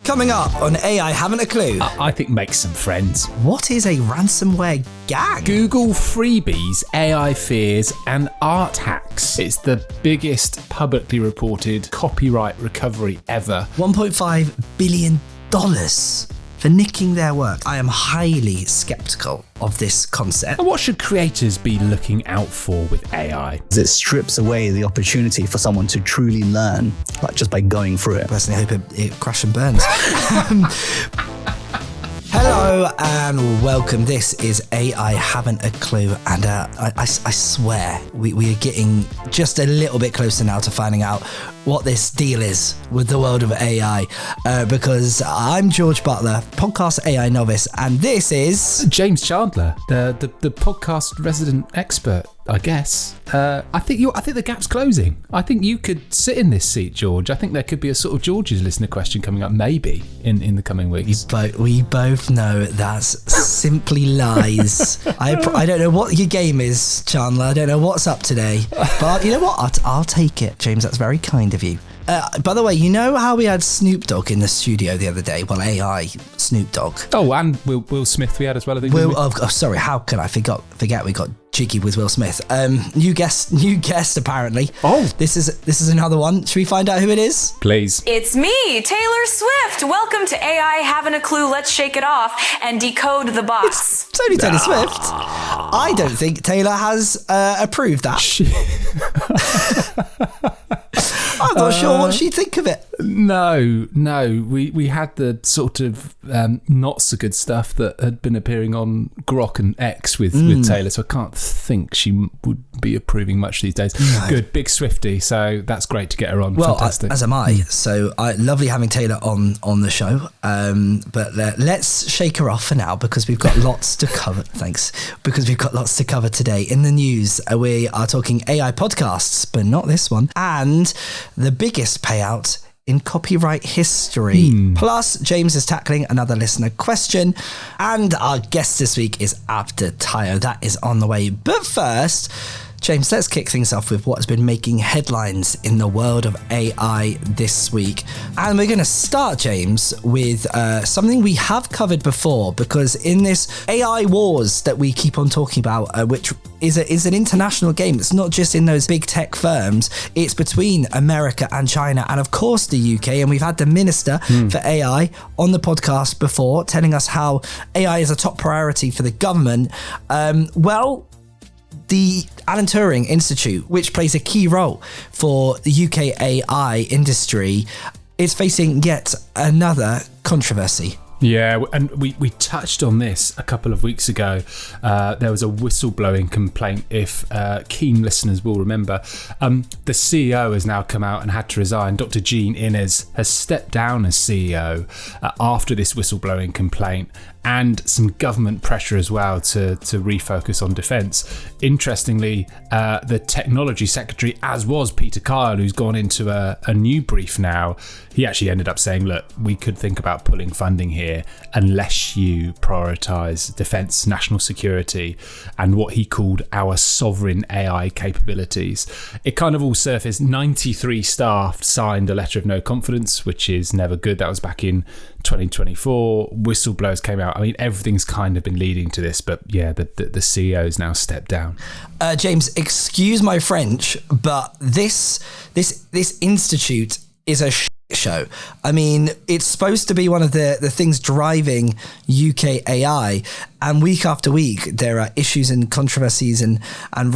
Coming up on AI Haven't a Clue. I think make some friends. What is a ransomware gang? Google freebies, AI fears, and art hacks. It's the biggest publicly reported copyright recovery ever. $1.5 billion for nicking their work. I am highly skeptical of this concept. And what should creators be looking out for with AI? It strips away the opportunity for someone to truly learn, like just by going through it. Personally, I hope it crashes and burns. Hello and welcome. This is AI Haven't a Clue, and I swear we are getting just a little bit closer now to finding out what this deal is with the world of AI, because I'm George Butler, podcast AI novice, and this is James Chandler, the podcast resident expert, I guess. I think the gap's closing. I think you could sit in this seat, George. I think there could be a sort of George's listener question coming up, maybe in the coming weeks. We both know that's simply lies. I don't know what your game is, Chandler. I don't know what's up today, but you know what? I'll take it, James. That's very kind of you. By the way, you know how we had Snoop Dogg in the studio the other day? Well, AI Snoop Dogg. Oh, and Will Smith we had as well, I think. Sorry, how can I forget we got cheeky with Will Smith. New guest apparently. Oh, this is another one. Should we find out who it is? Please. It's me, Taylor Swift. Welcome to AI Haven't a Clue. Let's shake it off and decode the bots. It's only Taylor Swift. I don't think Taylor has approved that. I'm not sure what she'd think of it. No. We had the sort of not so good stuff that had been appearing on Grok and X with Taylor, so I can't think she would be approving much these days. No. Good, big Swiftie, so that's great to get her on. Well, fantastic. As am I. So lovely having Taylor on the show. But let's shake her off for now because we've got lots to cover. Thanks. Because we've got lots to cover today. In the news, we are talking AI podcasts, but not this one. And the biggest payout in copyright history. Plus, James is tackling another listener question. And our guest this week is Abda Tayo. That is on the way. But first, James, let's kick things off with what has been making headlines in the world of AI this week. And we're going to start, James, with something we have covered before, because in this AI wars that we keep on talking about, which is an international game, it's not just in those big tech firms, it's between America and China, and of course the UK. And we've had the Minister for AI on the podcast before, telling us how AI is a top priority for the government. The Alan Turing Institute, which plays a key role for the UK AI industry, is facing yet another controversy. Yeah, and we touched on this a couple of weeks ago. There was a whistleblowing complaint, if keen listeners will remember. The CEO has now come out and had to resign. Dr. Jean Innes has stepped down as CEO after this whistleblowing complaint, and some government pressure as well to refocus on defence. Interestingly, the technology secretary, as was Peter Kyle, who's gone into a new brief now, he actually ended up saying, look, we could think about pulling funding here unless you prioritise defence, national security, and what he called our sovereign AI capabilities. It kind of all surfaced. 93 staff signed a letter of no confidence, which is never good. That was back in 2024. Whistleblowers came out. I mean, everything's kind of been leading to this, but yeah, the CEO's now stepped down. James, excuse my French, but this institute is a show. I mean, it's supposed to be one of the things driving UK AI, and week after week there are issues and controversies and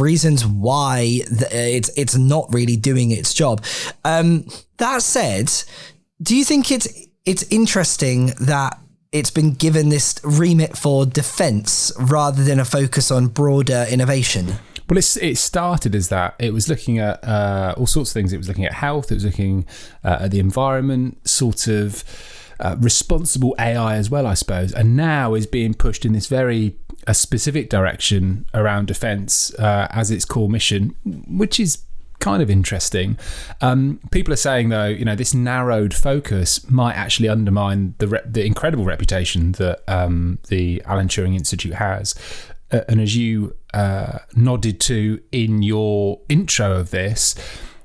reasons why it's not really doing its job. That said, do you think it's interesting that it's been given this remit for defence rather than a focus on broader innovation? Well, it started as that. It was looking at all sorts of things. It was looking at health. It was looking at the environment, sort of responsible AI as well, I suppose. And now is being pushed in this very specific direction around defence as its core mission, which is kind of interesting. People are saying, though, this narrowed focus might actually undermine the incredible reputation that the Alan Turing Institute has. And as you nodded to in your intro of this,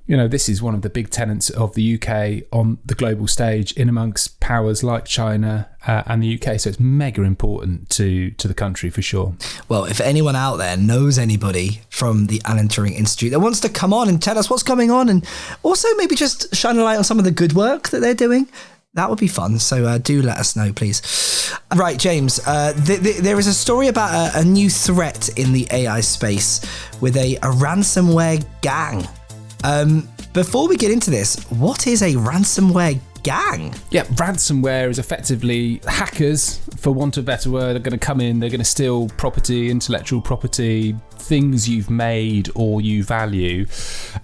this is one of the big tenets of the UK on the global stage in amongst powers like China and the UK. So it's mega important to the country for sure. Well, if anyone out there knows anybody from the Alan Turing Institute that wants to come on and tell us what's going on, and also maybe just shine a light on some of the good work that they're doing, that would be fun. So do let us know, please. Right, James, there is a story about a new threat in the AI space with a ransomware gang. Before we get into this, what is a ransomware gang? Yeah, ransomware is effectively hackers, for want of a better word, are going to come in, they're going to steal property, intellectual property, things you've made or you value,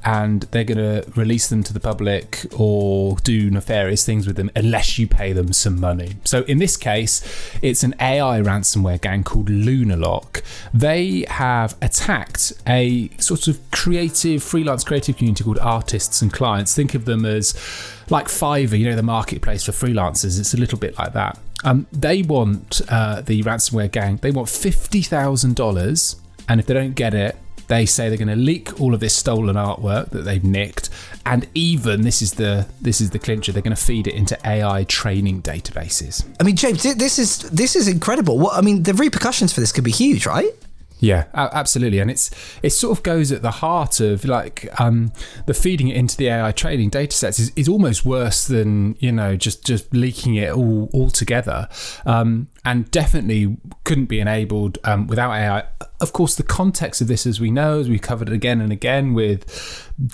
and they're going to release them to the public or do nefarious things with them unless you pay them some money. So in this case, it's an AI ransomware gang called Lunalock. They have attacked a sort of freelance creative community called artists and clients. Think of them as like Fiverr, the marketplace for freelancers. It's a little bit like that. They want, the ransomware gang, they want $50,000. And if they don't get it, they say they're going to leak all of this stolen artwork that they've nicked. And even, this is the clincher, they're going to feed it into AI training databases. I mean, James, this is incredible. The repercussions for this could be huge, right? Yeah, absolutely. And it sort of goes at the heart of the feeding it into the AI training data sets is almost worse than, just leaking it all together. And definitely couldn't be enabled without AI. Of course, the context of this, as we know, as we've covered it again and again with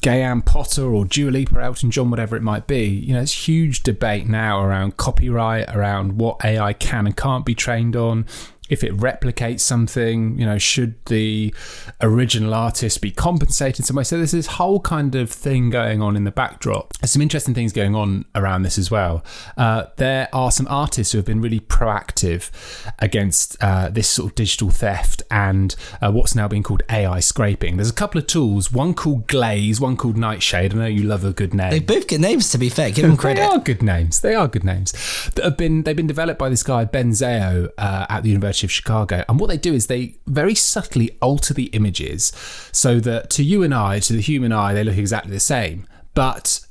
Gayan Potter or Dua Lipa, Elton John, whatever it might be, it's huge debate now around copyright, around what AI can and can't be trained on. If it replicates something, should the original artist be compensated in some way? So there's this whole kind of thing going on in the backdrop. There's some interesting things going on around this as well. There are some artists who have been really proactive against this sort of digital theft and what's now being called AI scraping. There's a couple of tools, one called Glaze, one called Nightshade. I know you love a good name. They both good names, to be fair. Give them credit. They are good names. They've been developed by this guy, Ben Zao, at the University of Chicago, and what they do is they very subtly alter the images so that to you and I, to the human eye, they look exactly the same, but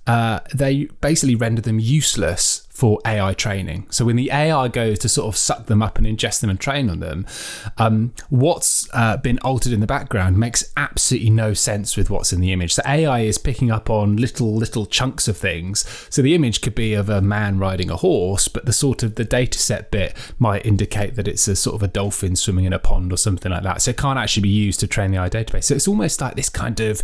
they basically render them useless for AI training. So when the AI goes to sort of suck them up and ingest them and train on them, what's been altered in the background makes absolutely no sense with what's in the image. So AI is picking up on little chunks of things. So the image could be of a man riding a horse, but the data set bit might indicate that it's a sort of a dolphin swimming in a pond or something like that. So it can't actually be used to train the AI database. So it's almost like this kind of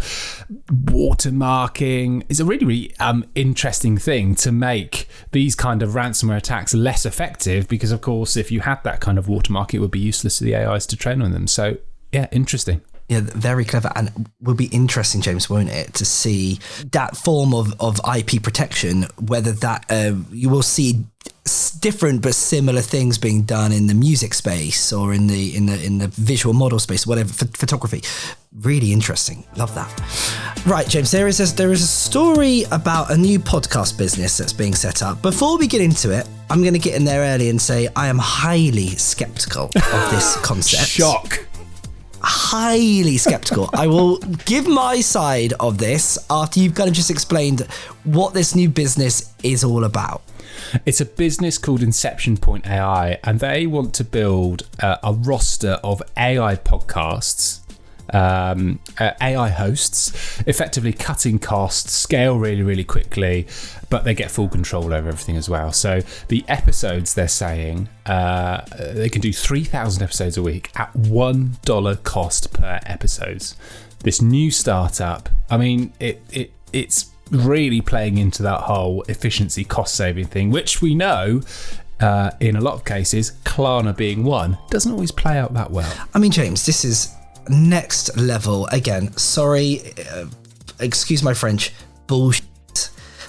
watermarking. It's a really, really interesting thing to make these kind of ransomware attacks less effective, because of course if you had that kind of watermark, it would be useless to the AIs to train on them. So yeah, interesting. Yeah, very clever, and will be interesting, James, won't it, to see that form of IP protection, whether that you will see different but similar things being done in the music space or in the visual model space, whatever, photography. Really interesting. Love that. Right, James, there is a story about a new podcast business that's being set up. Before we get into it, I'm going to get in there early and say I am highly skeptical of this concept. Shock. Highly skeptical. I will give my side of this after you've kind of just explained what this new business is all about. It's a business called Inception Point AI, and they want to build a roster of AI podcasts, AI hosts, effectively cutting costs, scale really, really quickly, but they get full control over everything as well. So the episodes, they're saying, they can do 3,000 episodes a week at $1 cost per episodes. This new startup, I mean, it's really playing into that whole efficiency cost saving thing, which we know in a lot of cases, Klarna being one, doesn't always play out that well. I mean, James, this is next level. Again, sorry, excuse my French, bullshit.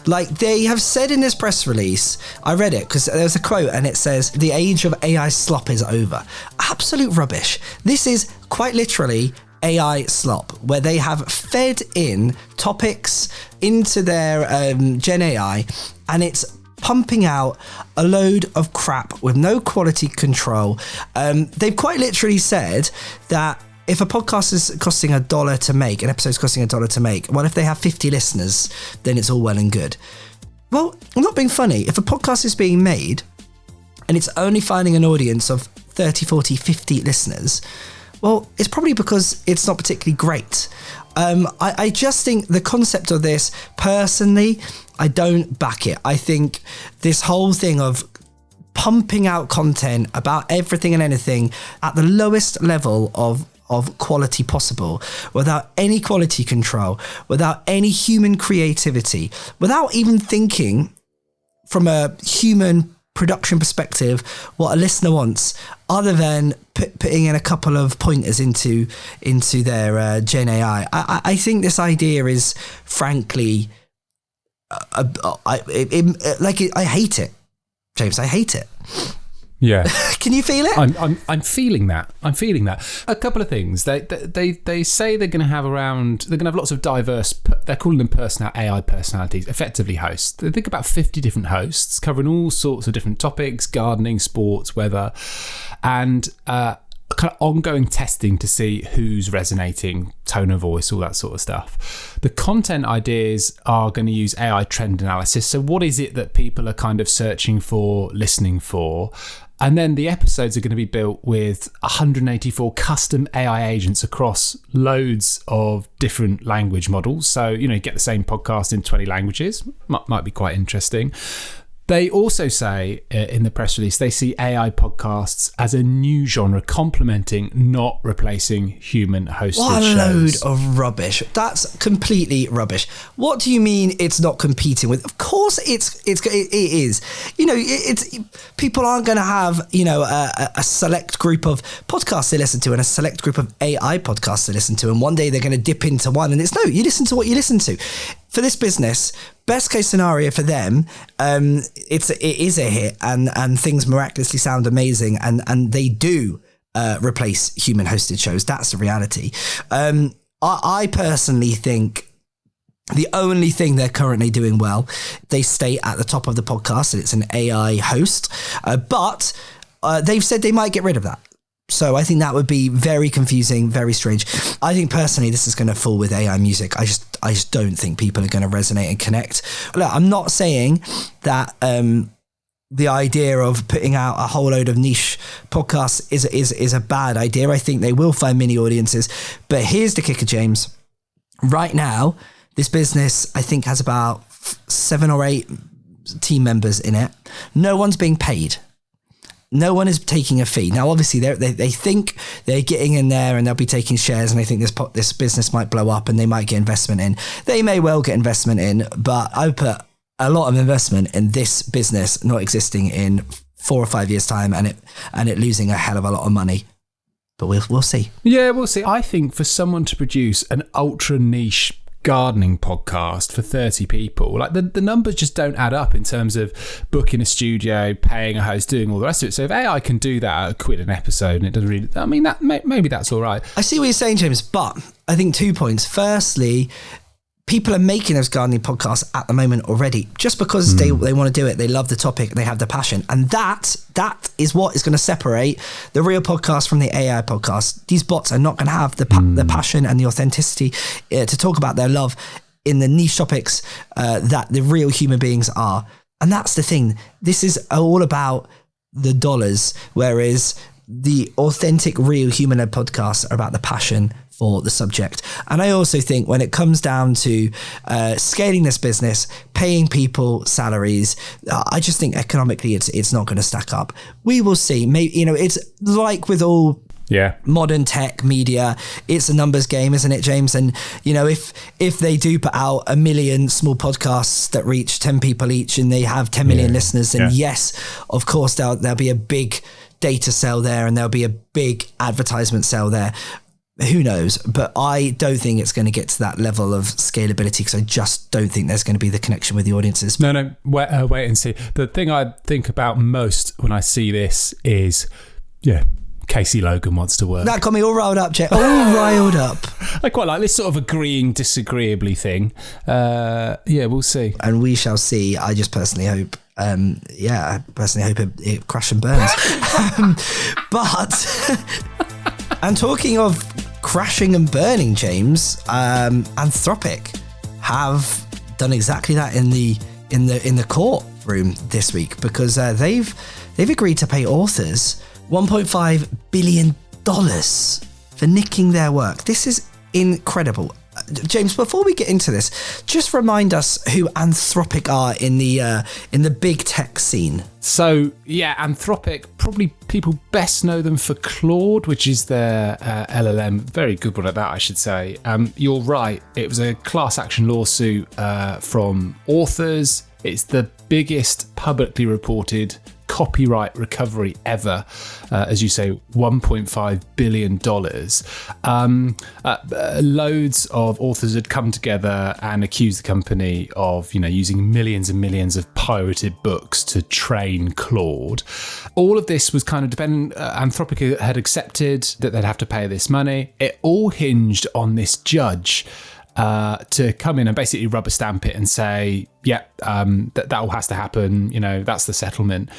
Like they have said in this press release, I read it because there's a quote and it says, the age of AI slop is over. Absolute rubbish. This is quite literally AI slop, where they have fed in topics into their Gen AI, and it's pumping out a load of crap with no quality control. They've quite literally said that if a podcast is costing $1 to make, an episode's costing $1 to make, well, if they have 50 listeners, then it's all well and good. Well, I'm not being funny. If a podcast is being made and it's only finding an audience of 30, 40, 50 listeners, well, it's probably because it's not particularly great. I just think the concept of this, personally, I don't back it. I think this whole thing of pumping out content about everything and anything at the lowest level of quality possible, without any quality control, without any human creativity, without even thinking from a human production perspective what a listener wants, other than putting in a couple of pointers into their Gen AI. I think this idea is, frankly, I hate it, James. I hate it. Yeah. Can you feel it? I'm feeling that. A couple of things. They say they're going to have lots of diverse, they're calling them AI personalities, effectively hosts. They think about 50 different hosts covering all sorts of different topics, gardening, sports, weather, and kind of ongoing testing to see who's resonating, tone of voice, all that sort of stuff. The content ideas are going to use AI trend analysis. So what is it that people are kind of searching for, listening for? And then the episodes are going to be built with 184 custom AI agents across loads of different language models. So, you get the same podcast in 20 languages. Might be quite interesting. They also say in the press release, they see AI podcasts as a new genre, complementing, not replacing human hosted shows. What a load of rubbish. That's completely rubbish. What do you mean it's not competing with? Of course it is. It's people aren't going to have, a select group of podcasts they listen to and a select group of AI podcasts they listen to. And one day they're going to dip into one, and you listen to what you listen to. For this business, best case scenario for them, it is a hit, and things miraculously sound amazing, and they do replace human hosted shows. That's the reality. I personally think the only thing they're currently doing well, they stay at the top of the podcast, and it's an AI host, but they've said they might get rid of that. So I think that would be very confusing, very strange. I think personally this is going to fall with AI music. I just don't think people are going to resonate and connect. Look, I'm not saying that the idea of putting out a whole load of niche podcasts is a bad idea. I think they will find mini audiences. But here's the kicker, James. Right now, this business, I think, has about 7 or 8 team members in it. No one's being paid. No one is taking a fee. Now, obviously, they think they're getting in there and they'll be taking shares, and they think this business might blow up and they might get investment in. They may well get investment in, but I put a lot of investment in this business not existing in 4 or 5 years' time, and it losing a hell of a lot of money. But we'll see. Yeah, we'll see. I think for someone to produce an ultra niche gardening podcast for 30 people, like the numbers just don't add up in terms of booking a studio, paying a host, doing all the rest of it. So if AI can do that at quid an episode, and it doesn't really, I mean, that maybe that's all right. I see what you're saying, James, but I think 2 points. Firstly, people are making those gardening podcasts at the moment already, just because they want to do it. They love the topic, they have the passion, and that is what is going to separate the real podcast from the AI podcast. These bots are not going to have the passion and the authenticity to talk about their love in the niche topics that the real human beings are. And that's the thing. This is all about the dollars, whereas the authentic, real human-led podcasts are about the passion for the subject. And I also think when it comes down to scaling this business, paying people salaries, I just think economically it's not going to stack up. We will see. Maybe, it's like with all modern tech media, it's a numbers game, isn't it, James? And if they do put out 1 million small podcasts that reach 10 people each, and they have 10 million listeners, then yes, of course there'll be a big data sell there, and there'll be a big advertisement sell there. Who knows? But I don't think it's going to get to that level of scalability, because I just don't think there's going to be the connection with the audiences. No, wait and see. The thing I think about most when I see this is, Casey Logan wants to work. That got me all riled up, Jet. All riled up. I quite like this sort of agreeing disagreeably thing. We'll see. And we shall see. I just personally hope it crash and burns. But and talking of crashing and burning, James, Anthropic have done exactly that in the courtroom this week, because they've agreed to pay authors $1.5 billion for nicking their work. This is incredible. James, before we get into this, just remind us who Anthropic are in the big tech scene. So, yeah, Anthropic, probably people best know them for Claude, which is their LLM. Very good one at that, I should say. You're right. It was a class action lawsuit from authors. It's the biggest publicly reported copyright recovery ever, as you say, $1.5 billion. Loads of authors had come together and accused the company of, using millions and millions of pirated books to train Claude. All of this was kind of dependent. Anthropic had accepted that they'd have to pay this money. It all hinged on this judge to come in and basically rubber stamp it and say, that all has to happen, that's the settlement.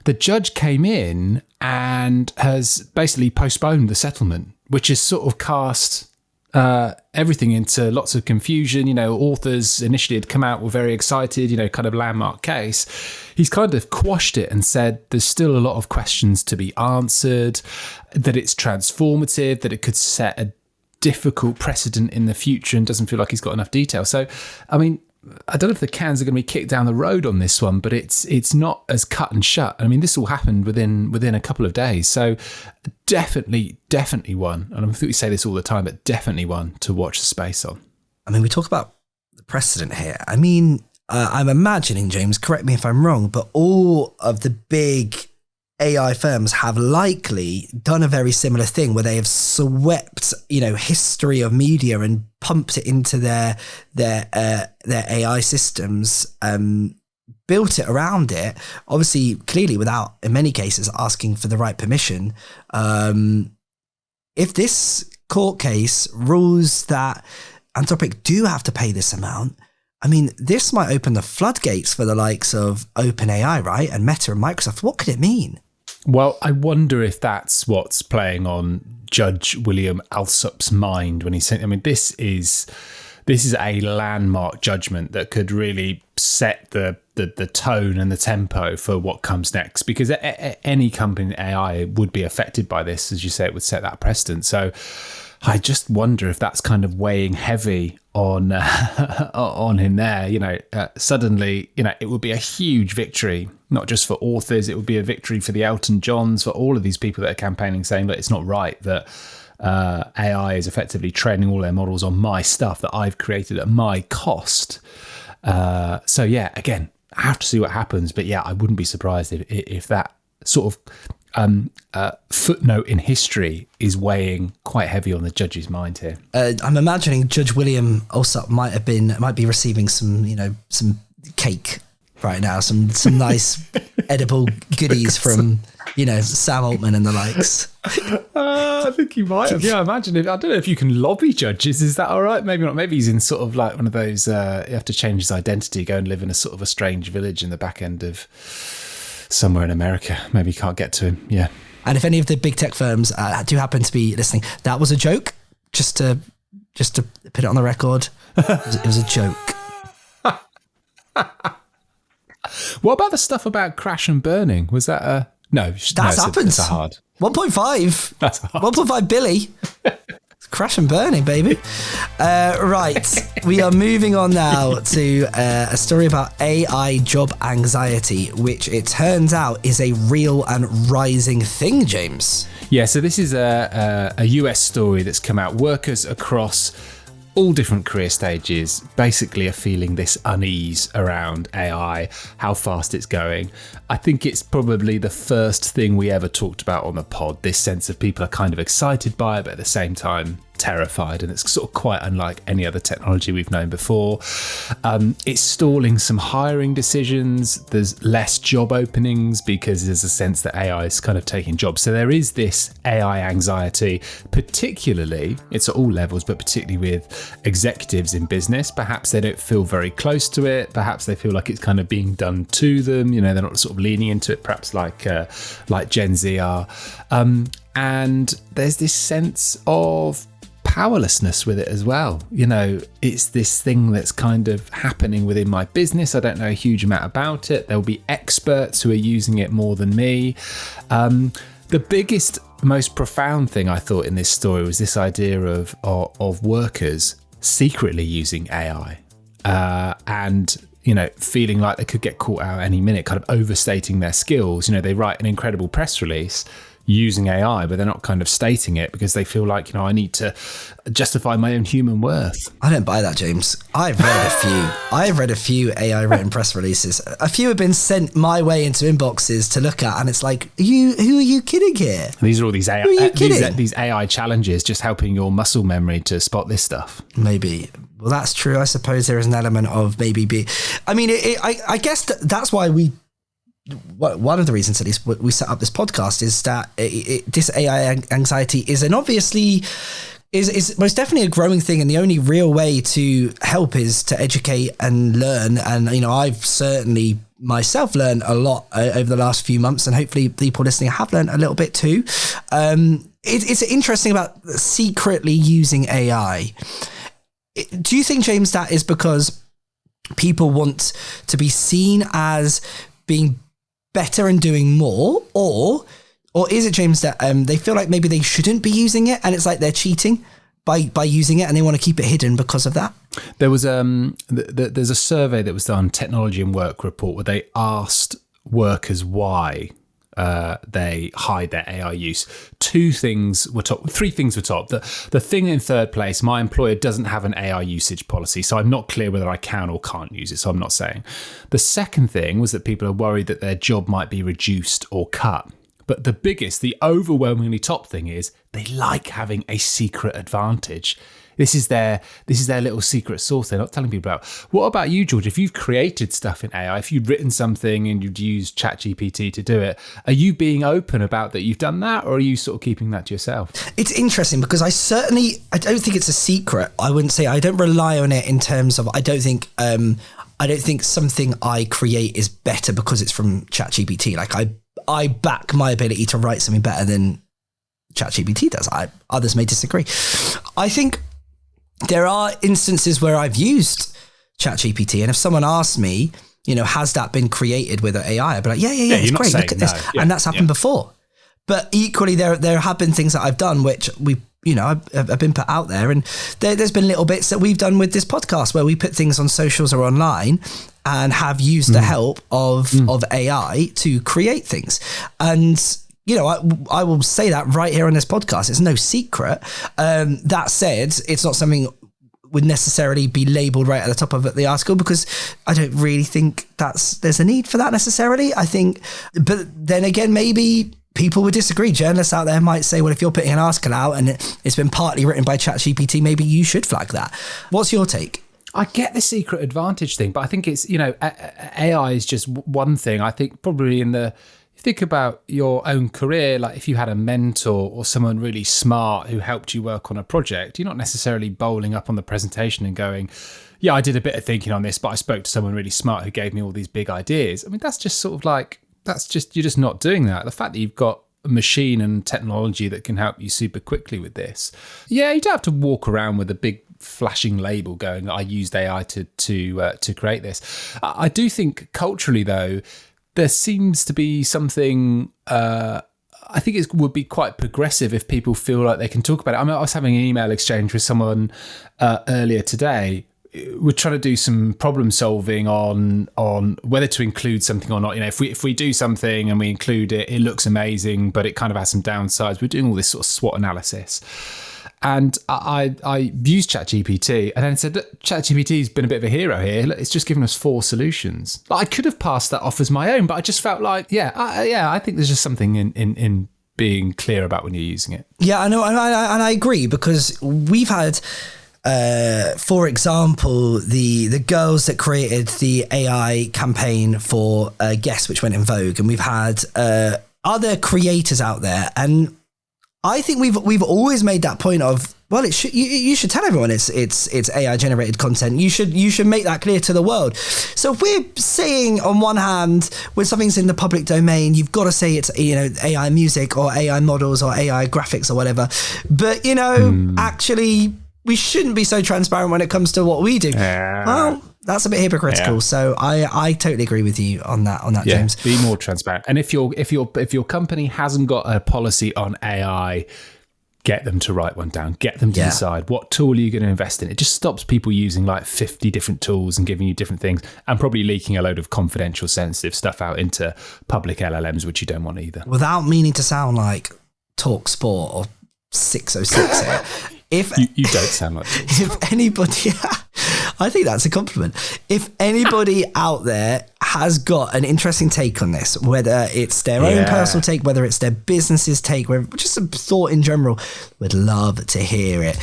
The judge came in and has basically postponed the settlement, which has sort of cast everything into lots of confusion. Authors initially had come out, were very excited, kind of landmark case. He's kind of quashed it and said there's still a lot of questions to be answered, that it's transformative, that it could set a difficult precedent in the future, and doesn't feel like he's got enough detail. So, I mean, I don't know if the cans are going to be kicked down the road on this one, but it's not as cut and shut. I mean, this all happened within a couple of days. So definitely one. And I think we say this all the time, but definitely one to watch the space on. I mean, we talk about the precedent here. I mean, I'm imagining, James, correct me if I'm wrong, but all of the big AI firms have likely done a very similar thing where they have swept, history of media and pumped it into their AI systems, built it around it, obviously, clearly without, in many cases, asking for the right permission. If this court case rules that Anthropic do have to pay this amount, I mean, this might open the floodgates for the likes of OpenAI, right? And Meta and Microsoft. What could it mean? Well, I wonder if that's what's playing on Judge William Alsop's mind when he said, I mean, this is a landmark judgment that could really set the tone and the tempo for what comes next, because any company in AI would be affected by this. As you say, it would set that precedent. So I just wonder if that's kind of weighing heavy on him there. Suddenly, it would be a huge victory, not just for authors. It would be a victory for the Elton Johns, for all of these people that are campaigning, saying that it's not right that AI is effectively training all their models on my stuff that I've created at my cost. So yeah, again, I have to see what happens. But yeah, I wouldn't be surprised if that sort of footnote in history is weighing quite heavy on the judge's mind here. I'm imagining Judge William Alsop might be receiving some cake right now, some nice edible goodies from Sam Altman and the likes. I think he might have. Yeah, imagine if, I don't know if you can lobby judges. Is that all right? Maybe not. Maybe he's in sort of like one of those. You have to change his identity, go and live in a sort of a strange village in the back end of somewhere in America. Maybe you can't get to him. Yeah. And if any of the big tech firms do happen to be listening, that was a joke. Just to put it on the record, it was a joke. What about the stuff about crash and burning? Was that a no? That's happened. It's a hard 1.5. That's hard. 1.5 Billy. Crash and burning, baby. Right, we are moving on now to a story about AI job anxiety, which it turns out is a real and rising thing, James. Yeah, so this is a US story that's come out. Workers across all different career stages basically are feeling this unease around AI, how fast it's going. I think it's probably the first thing we ever talked about on the pod, this sense of people are kind of excited by it, but at the same time terrified, and it's sort of quite unlike any other technology we've known before. It's stalling some hiring decisions. There's less job openings because there's a sense that AI is kind of taking jobs. So there is this AI anxiety, particularly, it's at all levels, but particularly with executives in business. Perhaps they don't feel very close to it. Perhaps they feel like it's kind of being done to them. They're not sort of leaning into it, perhaps like Gen Z are. And there's this sense of powerlessness with it as well. You know, it's this thing that's kind of happening within my business. I don't know a huge amount about it. There'll be experts who are using it more than me. The biggest, most profound thing I thought in this story was this idea of workers secretly using AI and, you know, feeling like they could get caught out any minute, kind of overstating their skills. You know, they write an incredible press release using AI, but they're not kind of stating it because they feel like, you know, I need to justify my own human worth. I don't buy that, James. I've read a few AI written press releases. A few have been sent my way into inboxes to look at, and it's like, who are you kidding here? These are all these AI, these AI challenges, just helping your muscle memory to spot this stuff. Maybe. Well, that's true. I suppose there is an element of maybe I guess that's why one of the reasons at least we set up this podcast is that this AI anxiety is is most definitely a growing thing, and the only real way to help is to educate and learn. And, you know, I've certainly myself learned a lot over the last few months, and hopefully people listening have learned a little bit too. It's interesting about secretly using AI. Do you think, James, that is because people want to be seen as being better and doing more, or is it, James, that they feel like maybe they shouldn't be using it, and it's like they're cheating by using it, and they want to keep it hidden because of that? There was there's a survey that was done, Technology and Work report, where they asked workers why they hide their AI use. Three things were top. The thing in third place, my employer doesn't have an AI usage policy, so I'm not clear whether I can or can't use it, so I'm not saying. The second thing was that people are worried that their job might be reduced or cut. But the overwhelmingly top thing is they like having a secret advantage. This is their little secret sauce they're not telling people about. What about you, George? If you've created stuff in AI, if you've written something and you've used ChatGPT to do it, are you being open about that you've done that, or are you sort of keeping that to yourself? It's interesting because I don't think it's a secret. I wouldn't say I don't rely on it in terms of I don't think something I create is better because it's from ChatGPT. Like I back my ability to write something better than ChatGPT does. Others may disagree. I think there are instances where I've used ChatGPT, and if someone asks me, you know, has that been created with AI? I'd be like, yeah, it's great. Look at this. Yeah, and that's happened before. But equally, there have been things that I've done which have been put out there, and there's been little bits that we've done with this podcast where we put things on socials or online and have used the help of AI to create things. And, you know, I will say that right here on this podcast. It's no secret. That said, it's not something would necessarily be labeled right at the top of the article because I don't really think there's a need for that necessarily. I think, but then again, maybe people would disagree. Journalists out there might say, well, if you're putting an article out and it's been partly written by ChatGPT, maybe you should flag that. What's your take? I get the secret advantage thing, but I think it's, you know, AI is just one thing. I think probably think about your own career, like if you had a mentor or someone really smart who helped you work on a project, you're not necessarily bowling up on the presentation and going, yeah, I did a bit of thinking on this, but I spoke to someone really smart who gave me all these big ideas. I mean, that's just sort of like, you're just not doing that. The fact that you've got a machine and technology that can help you super quickly with this. Yeah, you don't have to walk around with a big flashing label going, I used AI to create this. I do think culturally, though, there seems to be something, I think it would be quite progressive if people feel like they can talk about it. I mean, I was having an email exchange with someone earlier today. We're trying to do some problem solving on whether to include something or not. You know, if we do something and we include it, it looks amazing, but it kind of has some downsides. We're doing all this sort of SWOT analysis. And I used ChatGPT and then said, look, ChatGPT's been a bit of a hero here. Look, it's just given us 4 solutions. I could have passed that off as my own, but I just felt like, I think there's just something in being clear about when you're using it. Yeah, I know, and I agree, because we've had, for example, the girls that created the AI campaign for Guess, which went in Vogue, and we've had other creators out there, and I think we've always made that point of, Well, it should. You should tell everyone it's AI generated content. You should make that clear to the world. So if we're saying on one hand, when something's in the public domain, you've got to say it's AI music or AI models or AI graphics or whatever. But actually, we shouldn't be so transparent when it comes to what we do. Well, that's a bit hypocritical. Yeah. So I totally agree with you on that, James. Be more transparent. And if your company hasn't got a policy on AI, get them to write one down. Get them to decide what tool are you going to invest in. It just stops people using like 50 different tools and giving you different things and probably leaking a load of confidential, sensitive stuff out into public LLMs, which you don't want either. Without meaning to sound like Talk Sport or 606 here. You don't sound like this. If anybody, I think that's a compliment. If anybody out there has got an interesting take on this, whether it's their own personal take, whether it's their business's take, just a thought in general, we'd love to hear it.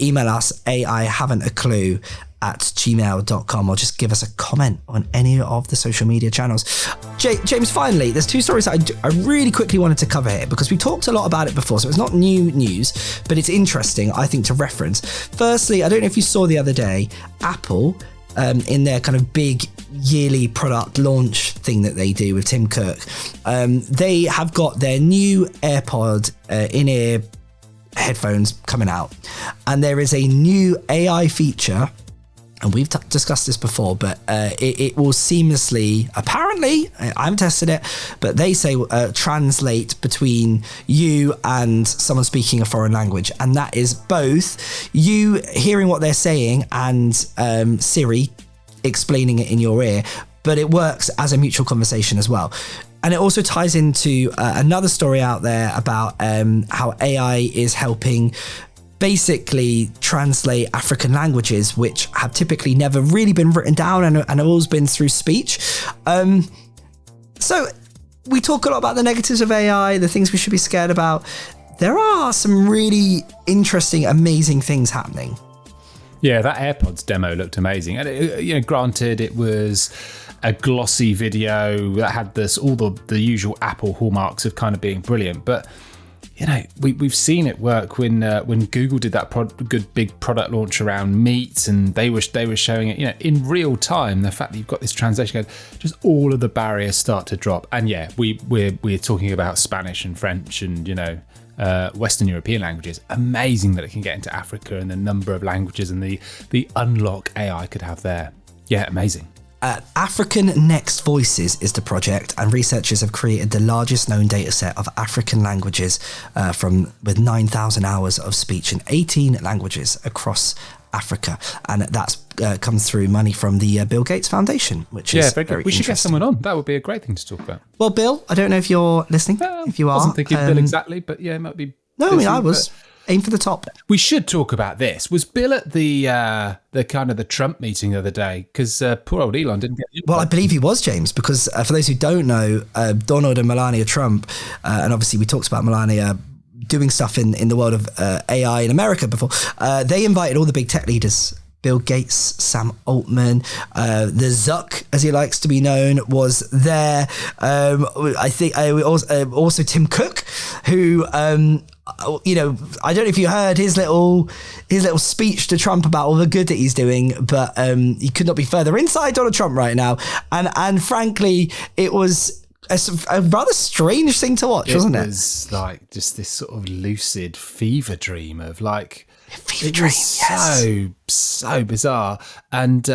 Email us, aihaven'taclue@gmail.com, or just give us a comment on any of the social media channels. James, finally, there's two stories that I really quickly wanted to cover here because we talked a lot about it before, so it's not new news, but it's interesting, I think, to reference. Firstly, I don't know if you saw the other day, Apple, in their kind of big yearly product launch thing that they do with Tim Cook, they have got their new AirPod in-ear headphones coming out, and there is a new AI feature. And we've discussed this before, but it will seamlessly, apparently, I haven't tested it, but they say translate between you and someone speaking a foreign language. And that is both you hearing what they're saying and Siri explaining it in your ear, but it works as a mutual conversation as well. And it also ties into another story out there about how AI is helping basically translate African languages, which have typically never really been written down and have always been through speech. So we talk a lot about the negatives of AI, the things we should be scared about. There are some really interesting, amazing things happening. Yeah, that AirPods demo looked amazing. And granted, it was a glossy video that had all the usual Apple hallmarks of kind of being brilliant, but we've seen it work when Google did that good big product launch around meat, and they were showing it in real time. The fact that you've got this translation going, just all of the barriers start to drop. And we're talking about Spanish and French and Western European languages. Amazing that it can get into Africa and the number of languages and the unlock AI could have there. Yeah, amazing. African Next Voices is the project, and researchers have created the largest known data set of African languages with 9,000 hours of speech in 18 languages across Africa. And that's comes through money from the Bill Gates Foundation, which is very good. We should get someone on. That would be a great thing to talk about. Well, Bill, I don't know if you're listening. If you are. I wasn't thinking Bill exactly, but yeah, it might be. No, I mean, I was. Aim for the top. We should talk about this. Was Bill at the kind of the Trump meeting the other day? Because poor old Elon didn't get. Well, I believe he was, James, because for those who don't know, Donald and Melania Trump, and obviously we talked about Melania doing stuff in the world of AI in America before. They invited all the big tech leaders. Bill Gates, Sam Altman, the Zuck, as he likes to be known, was there. I think also Tim Cook, who. I don't know if you heard his little speech to Trump about all the good that he's doing, but he could not be further inside Donald Trump right now. And frankly, it was a rather strange thing to watch, wasn't it? It was like just this sort of lucid fever dream of like fever dream, so bizarre. And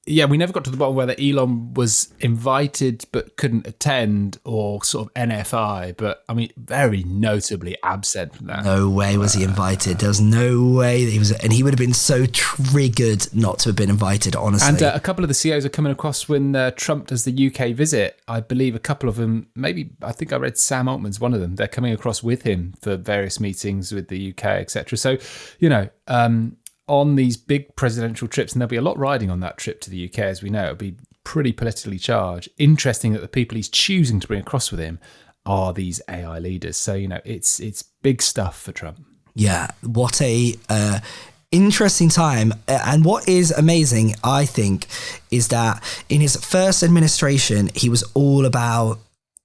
we never got to the bottom whether Elon was invited but couldn't attend or sort of NFI, but I mean, very notably absent from that. No way was he invited. There was no way that he was, and he would have been so triggered not to have been invited, honestly. And a couple of the CEOs are coming across when Trump does the UK visit. I believe a couple of them, I think I read Sam Altman's one of them. They're coming across with him for various meetings with the UK, etc. So, on these big presidential trips, and there'll be a lot riding on that trip to the UK, as we know, it'll be pretty politically charged. Interesting that the people he's choosing to bring across with him are these AI leaders. So, it's big stuff for Trump. Yeah, what a interesting time. And what is amazing, I think, is that in his first administration, he was all about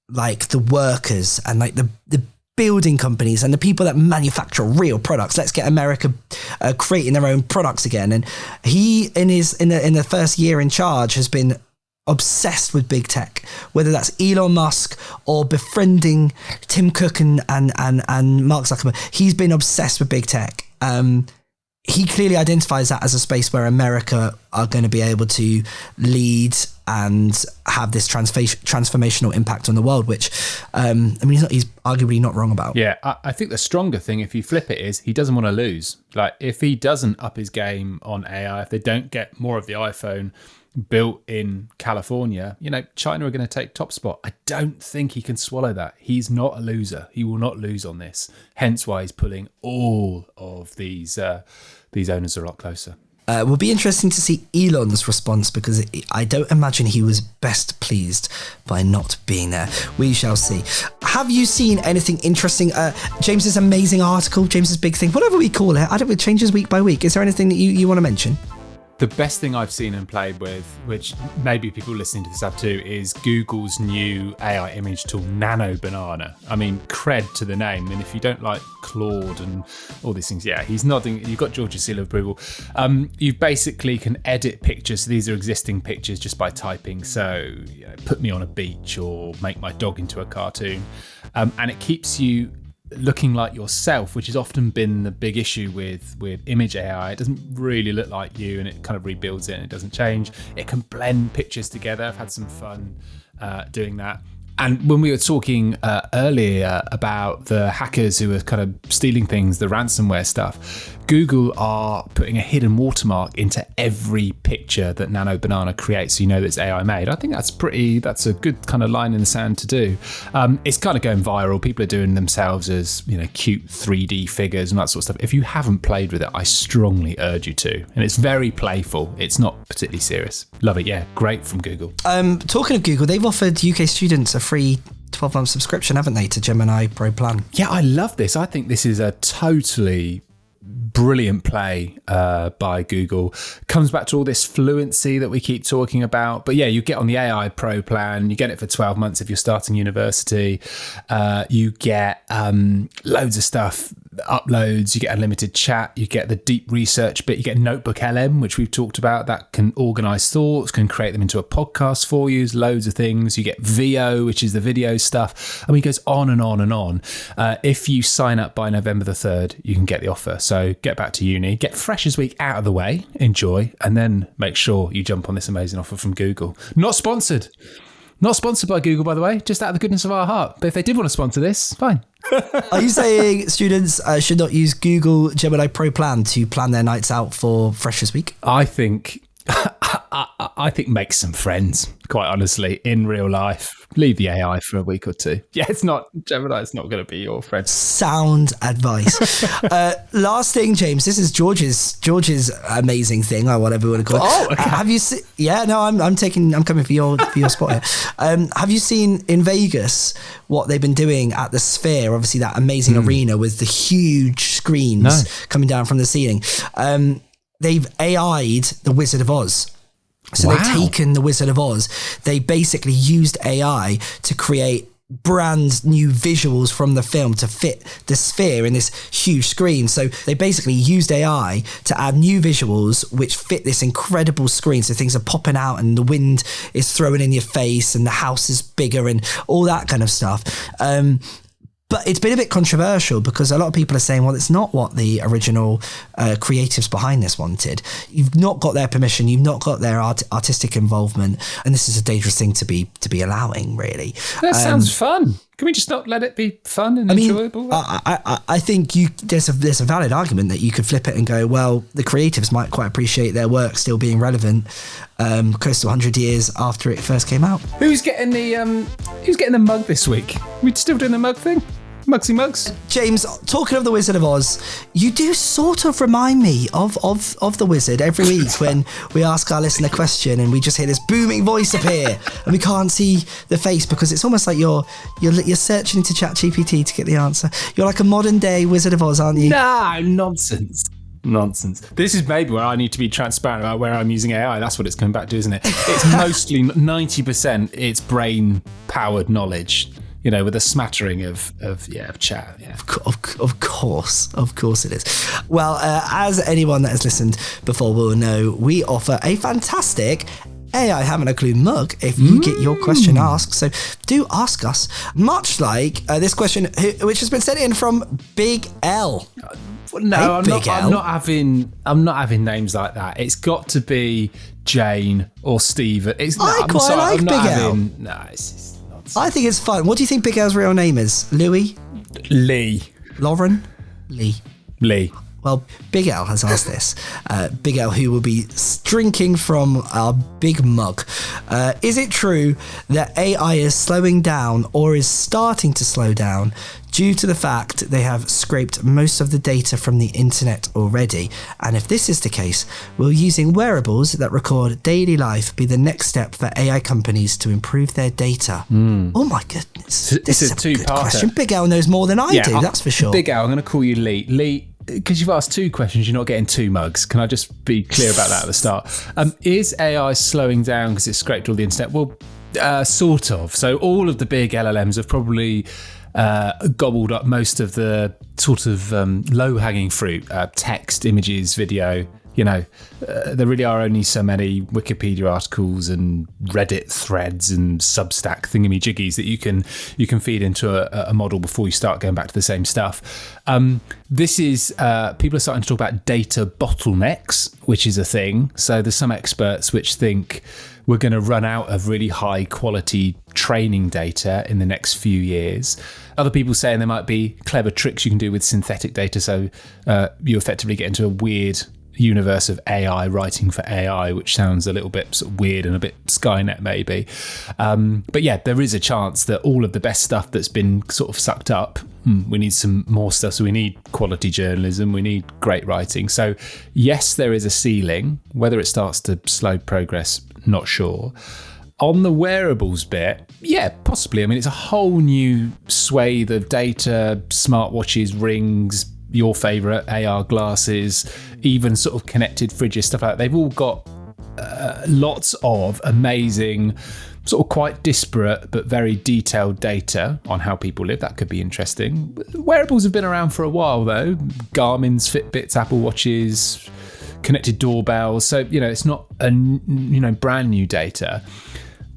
like the workers and like the building companies and the people that manufacture real products. Let's get America creating their own products again. And he, in the first year in charge, has been obsessed with big tech, whether that's Elon Musk or befriending Tim Cook and Mark Zuckerberg. He's been obsessed with big tech. He clearly identifies that as a space where America are going to be able to lead and have this transformational impact on the world, which, he's arguably not wrong about. Yeah, I think the stronger thing, if you flip it, is he doesn't want to lose. Like, if he doesn't up his game on AI, if they don't get more of the iPhone built in California, China are going to take top spot. I don't think he can swallow that. He's not a loser. He will not lose on this. Hence why he's pulling all of these owners a lot closer. It will be interesting to see Elon's response, because I don't imagine he was best pleased by not being there. We shall see. Have you seen anything interesting? James's amazing article, James's big thing, whatever we call it. I don't know, it changes week by week. Is there anything that you want to mention? The best thing I've seen and played with, which maybe people listening to this have too, is Google's new AI image tool, Nano Banana. I mean, cred to the name. And if you don't like Claude and all these things, yeah, he's nodding. You've got George's seal of approval. You basically can edit pictures. So these are existing pictures just by typing. So put me on a beach or make my dog into a cartoon. And it keeps you looking like yourself, which has often been the big issue with image AI. It doesn't really look like you, and it kind of rebuilds it and it doesn't change. It can blend pictures together. I've had some fun doing that. And when we were talking earlier about the hackers who are kind of stealing things, the ransomware stuff, Google are putting a hidden watermark into every picture that Nano Banana creates, so you know that it's AI made. I think that's a good kind of line in the sand to do. It's kind of going viral. People are doing themselves as cute 3D figures and that sort of stuff. If you haven't played with it, I strongly urge you to. And it's very playful. It's not particularly serious. Love it. Yeah, great from Google. Talking of Google, they've offered UK students a free 12-month subscription, haven't they, to Gemini Pro Plan? Yeah, I love this. I think this is a totally brilliant play by Google. Comes back to all this fluency that we keep talking about. But yeah, you get on the AI Pro plan, you get it for 12 months if you're starting university. You get loads of stuff, uploads, you get unlimited chat, you get the deep research bit, you get Notebook LM, which we've talked about, that can organize thoughts, can create them into a podcast for you, loads of things. You get VO, which is the video stuff. I mean, it goes on and on and on. If you sign up by November the 3rd, you can get the offer. So get back to uni, get Freshers Week out of the way, enjoy, and then make sure you jump on this amazing offer from Google. Not sponsored by Google, by the way, just out of the goodness of our heart. But if they did want to sponsor this, fine. Are you saying students should not use Google Gemini Pro Plan to plan their nights out for Freshers Week? I think make some friends, quite honestly, in real life. Leave the AI for a week or two. Yeah, Gemini's not going to be your friend. Sound advice. Last thing, James, this is George's amazing thing, or whatever you want to call it. Oh, okay. Have you seen? Yeah, no, I'm coming for your spot here. Have you seen in Vegas what they've been doing at the Sphere? Obviously, that amazing arena with the huge screens coming down from the ceiling. They've AI'd the Wizard of Oz. So they've taken the Wizard of Oz. They basically used AI to create brand new visuals from the film to fit the Sphere in this huge screen. So they basically used AI to add new visuals which fit this incredible screen. So things are popping out and the wind is throwing in your face and the house is bigger and all that kind of stuff. But it's been a bit controversial because a lot of people are saying, well, it's not what the original creatives behind this wanted. You've not got their permission. You've not got their artistic involvement. And this is a dangerous thing to be allowing, really. That sounds fun. Can we just not let it be fun and enjoyable? I think there's a valid argument that you could flip it and go, well, the creatives might quite appreciate their work still being relevant close to 100 years after it first came out. Who's getting the mug this week? We still doing the mug thing? Mugsy Mugs. James, talking of the Wizard of Oz, you do sort of remind me of the Wizard every week when we ask our listener a question and we just hear this booming voice appear and we can't see the face because it's almost like you're searching into ChatGPT to get the answer. You're like a modern day Wizard of Oz, aren't you? No, nonsense. This is maybe where I need to be transparent about where I'm using AI. That's what it's coming back to, isn't it? It's mostly 90% it's brain powered knowledge. with a smattering of chat. Yeah. Of course it is. Well, as anyone that has listened before will know, we offer a fantastic AI Having a Clue mug if you get your question asked. So do ask us, much like this question, which has been sent in from Big L. No, I'm not having names like that. It's got to be Jane or Steve. I quite like Big L. No, it's just nonsense. I think it's fun. What do you think Big L's real name is? Louis? Lee. Lauren? Lee. Well, Big L has asked this. Big L, who will be drinking from our big mug. Is it true that AI is slowing down or is starting to slow down due to the fact they have scraped most of the data from the internet already? And if this is the case, will using wearables that record daily life be the next step for AI companies to improve their data? Oh my goodness. This is a two-parter. Good question. Big L knows more than I do, that's for sure. Big L, I'm going to call you Lee. Lee, because you've asked two questions, you're not getting two mugs. Can I just be clear about that at the start? Is AI slowing down because it's scraped all the internet? Well, sort of. So all of the big LLMs have probably gobbled up most of the sort of low-hanging fruit, text, images, video. There really are only so many Wikipedia articles and Reddit threads and Substack thingamajiggies that you can feed into a model before you start going back to the same stuff. This is people are starting to talk about data bottlenecks, which is a thing. So there's some experts which think we're going to run out of really high quality training data in the next few years. Other people saying there might be clever tricks you can do with synthetic data, so you effectively get into a weird universe of AI writing for AI, which sounds a little bit sort of weird and a bit Skynet maybe. But yeah, there is a chance that all of the best stuff that's been sort of sucked up, we need some more stuff. So we need quality journalism, we need great writing. So yes, there is a ceiling. Whether it starts to slow progress, not sure. On the wearables bit, yeah, possibly. I mean, it's a whole new swathe of data, smartwatches, rings, your favourite AR glasses, even sort of connected fridges, stuff like that. They've all got lots of amazing, sort of quite disparate but very detailed data on how people live. That could be interesting. Wearables have been around for a while though. Garmin's, Fitbits, Apple Watches, connected doorbells. So, it's not brand new data.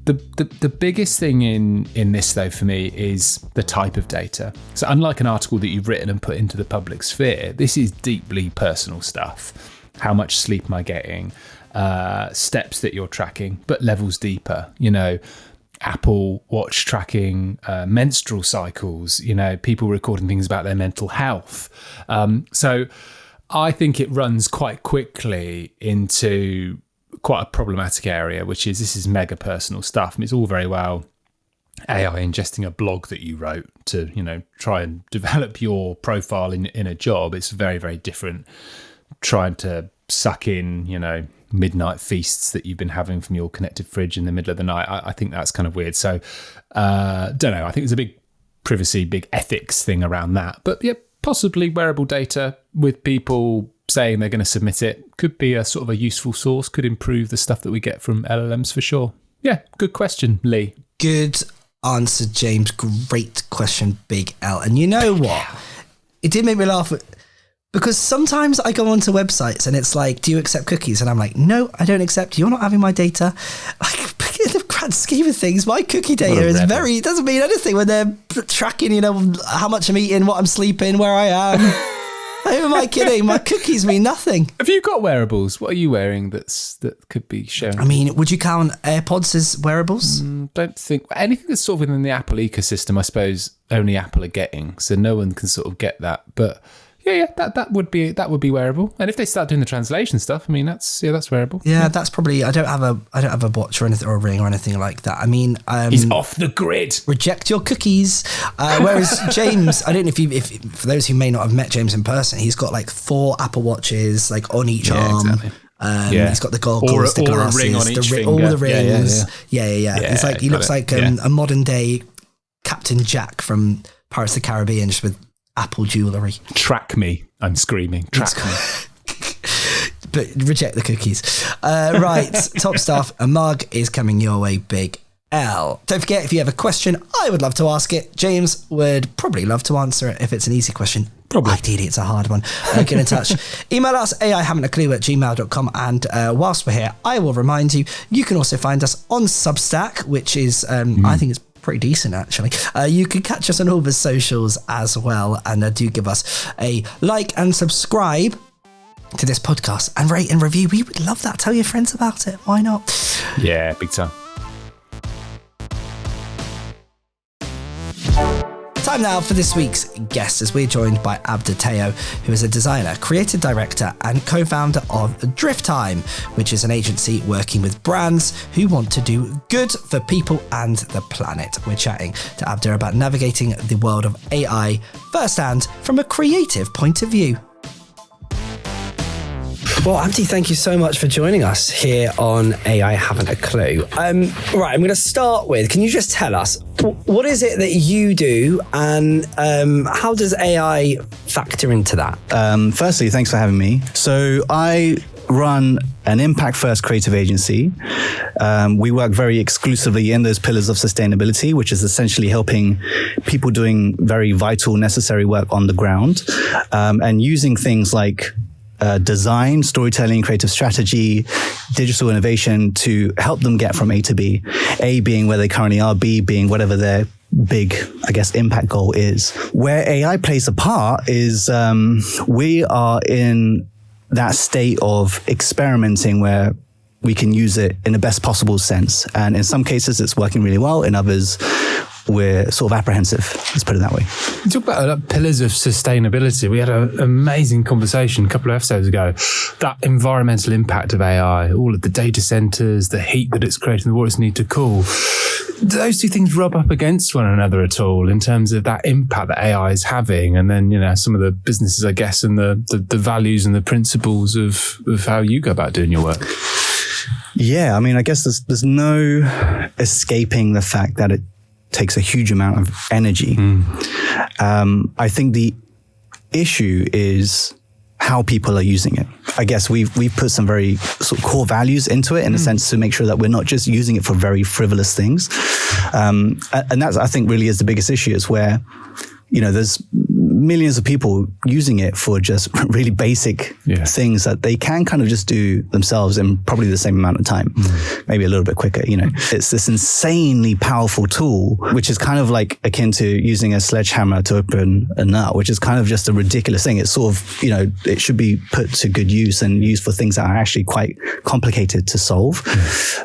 The biggest thing in this, though, for me is the type of data. So unlike an article that you've written and put into the public sphere, this is deeply personal stuff. How much sleep am I getting? Steps that you're tracking, but levels deeper. Apple Watch tracking menstrual cycles, people recording things about their mental health. So I think it runs quite quickly into quite a problematic area, which is this is mega personal stuff. I mean, it's all very well AI ingesting a blog that you wrote to, try and develop your profile in a job. It's very, very different trying to suck in, midnight feasts that you've been having from your connected fridge in the middle of the night. I think that's kind of weird. So, don't know. I think there's a big privacy, big ethics thing around that. But yeah, possibly wearable data with people saying they're going to submit it could be a sort of a useful source, could improve the stuff that we get from LLMs for sure. Yeah, good question, Lee. Good answer, James. Great question, Big L. And you know what? It did make me laugh because sometimes I go onto websites and it's like, do you accept cookies? And I'm like, no, I don't accept. You're not having my data. Like, in the grand scheme of things, my cookie data is it doesn't mean anything when they're tracking, how much I'm eating, what I'm sleeping, where I am. Who am I kidding? My cookies mean nothing. Have you got wearables? What are you wearing that could be shown? I mean, would you count AirPods as wearables? Don't think anything that's sort of within the Apple ecosystem. I suppose only Apple are getting, so no one can sort of get that. But yeah, that would be wearable. And if they start doing the translation stuff, I mean, that's wearable. Yeah, that's probably. I don't have a watch or anything or a ring or anything like that. I mean, he's off the grid. Reject your cookies. Whereas James, I don't know if for those who may not have met James in person, he's got like 4 Apple Watches like on each arm. Exactly. He's got the goggles, the glasses, a ring on each finger. All the rings. Yeah. It's like he looks like a modern day Captain Jack from Pirates of the Caribbean, just with Apple jewellery. Track me, I'm screaming. Track me. But reject the cookies. Right, top stuff. A mug is coming your way, Big Don't forget, if you have a question, I would love to ask it. James would probably love to answer it if it's an easy question. Probably. Ideally, it's a hard one. Get in touch. Email us, aihaven'taclue@gmail.com. And whilst we're here, I will remind you, you can also find us on Substack, which is, I think it's pretty decent, actually. You can catch us on all the socials as well. And do give us a like and subscribe to this podcast and rate and review. We would love that. Tell your friends about it. Why not? Yeah, big time. Time now for this week's guest, as we're joined by Abda Teo, who is a designer, creative director and co-founder of Drifttime, which is an agency working with brands who want to do good for people and the planet. We're chatting to Abda about navigating the world of AI firsthand from a creative point of view. Well, Abdi, thank you so much for joining us here on AI Haven't a Clue. Right, I'm going to start with, can you just tell us, what is it that you do and how does AI factor into that? Firstly, thanks for having me. So I run an impact-first creative agency. We work very exclusively in those pillars of sustainability, which is essentially helping people doing very vital, necessary work on the ground, and using things like design, storytelling, creative strategy, digital innovation to help them get from A to B. A being where they currently are, B being whatever their big, I guess, impact goal is. Where AI plays a part is we are in that state of experimenting where we can use it in the best possible sense. And in some cases, it's working really well. In others, we're sort of apprehensive. Let's put it that way. You talk about pillars of sustainability. We had an amazing conversation a couple of episodes ago. That environmental impact of AI, all of the data centers, the heat that it's creating, the waters need to cool. Do those two things rub up against one another at all in terms of that impact that AI is having? And then, you know, some of the businesses, I guess, and the values and the principles of how you go about doing your work. Yeah, I mean, I guess there's no escaping the fact that it takes a huge amount of energy. I think the issue is how people are using it. I guess we've put some very sort of core values into it in a sense to make sure that we're not just using it for very frivolous things. And that's, I think, really is the biggest issue, is where, you know, there's millions of people using it for just really basic things that they can kind of just do themselves in probably the same amount of time, maybe a little bit quicker, you know. It's this insanely powerful tool, which is kind of like akin to using a sledgehammer to open a nut, which is kind of just a ridiculous thing. It's sort of, you know, it should be put to good use and used for things that are actually quite complicated to solve,